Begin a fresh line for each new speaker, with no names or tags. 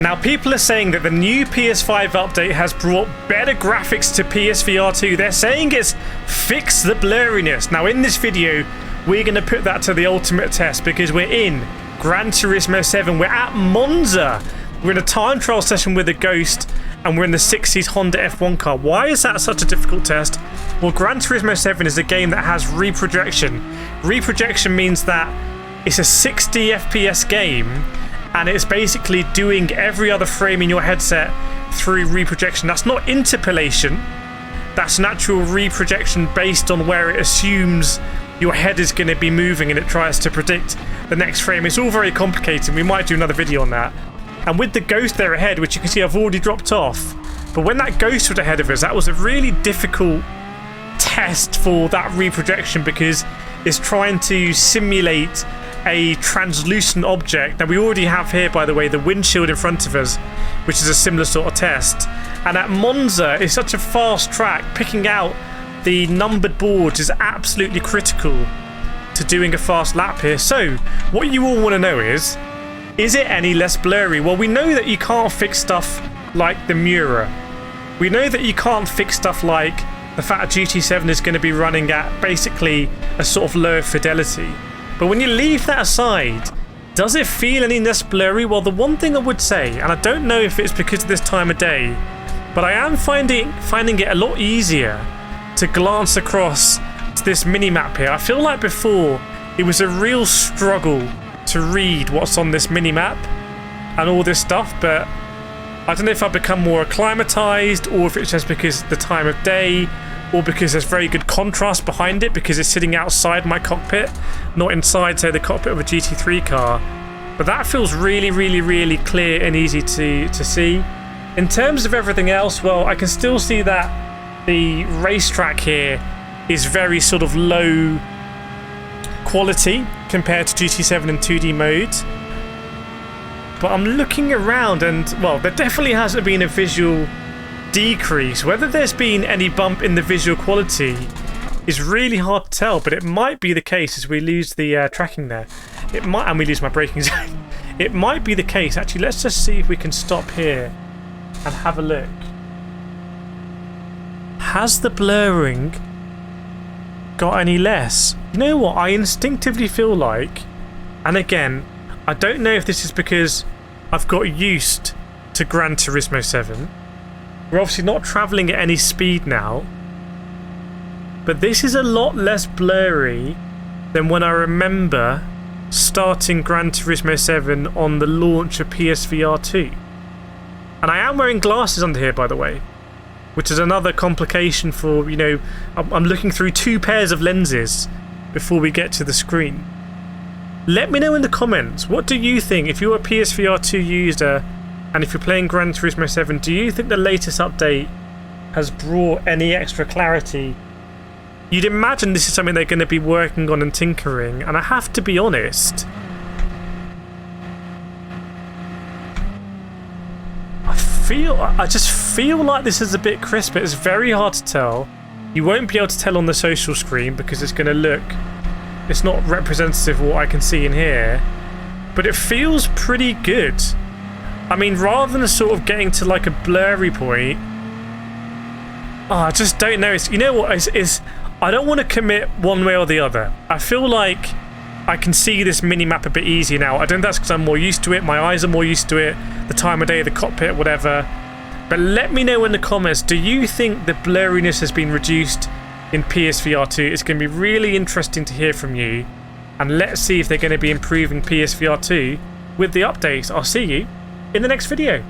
Now, people are saying that the new PS5 update has brought better graphics to PSVR2. They're saying it's fixed the blurriness. Now, in this video, we're going to put that to the ultimate test because we're in Gran Turismo 7. We're at Monza. We're in a time trial session with a Ghost, and we're in the 60s Honda F1 car. Why is that such a difficult test? Well, Gran Turismo 7 is a game that has reprojection. Reprojection means that it's a 60 FPS game, and it's basically doing every other frame in your headset through reprojection. That's not interpolation. That's natural reprojection based on where it assumes your head is going to be moving and it tries to predict the next frame. It's all very complicated. We might do another video on that. And with the Ghost there ahead, which you can see I've already dropped off, but when that Ghost was ahead of us, that was a really difficult test for that reprojection because it's trying to simulate a translucent object. Now, we already have here, by the way, the windshield in front of us, which is a similar sort of test. And at Monza, it's such a fast track. Picking out the numbered boards is absolutely critical to doing a fast lap here. So, what you all want to know is it any less blurry? Well, we know that you can't fix stuff like the mirror. We know that you can't fix stuff like the fact that GT7 is going to be running at basically a sort of lower fidelity. But when you leave that aside, does it feel any less blurry? Well, the one thing I would say, and I don't know if it's because of this time of day, but I am finding it a lot easier to glance across to this mini-map here. I feel like before it was a real struggle to read what's on this mini-map and all this stuff, but I don't know if I've become more acclimatized or if it's just because the time of day or because there's very good contrast behind it because it's sitting outside my cockpit, not inside, say, the cockpit of a GT3 car. But that feels really, really, really clear and easy to see. In terms of everything else, well, I can still see that the racetrack here is very sort of low quality compared to GT7 in 2D mode. But I'm looking around and, well, there definitely hasn't been a visual decrease. Whether there's been any bump in the visual quality is really hard to tell, but it might be the case as we lose the tracking there. It might, and we lose my braking zone. It might be the case. Actually, let's just see if we can stop here and have a look. Has the blurring got any less? You know what? I instinctively feel like, and again, I don't know if this is because I've got used to Gran Turismo 7. We're obviously not travelling at any speed now, but this is a lot less blurry than when I remember starting Gran Turismo 7 on the launch of PSVR2. And I am wearing glasses under here, by the way, which is another complication for, you know, I'm looking through two pairs of lenses before we get to the screen. Let me know in the comments, what do you think? If you're a PSVR2 user and if you're playing Gran Turismo 7, do you think the latest update has brought any extra clarity? You'd imagine this is something they're going to be working on and tinkering, and I have to be honest, I just feel like this is a bit crisp. It's very hard to tell. You won't be able to tell on the social screen because it's going to look, it's not representative of what I can see in here, but it feels pretty good. I mean, rather than sort of getting to like a blurry point, I just don't know. You know what? I don't want to commit one way or the other. I feel like I can see this mini-map a bit easier now. I don't know if that's because I'm more used to it, my eyes are more used to it, the time of day, the cockpit, whatever. But let me know in the comments, do you think the blurriness has been reduced in PSVR2? It's going to be really interesting to hear from you. And let's see if they're going to be improving PSVR2 with the updates. I'll see you in the next video.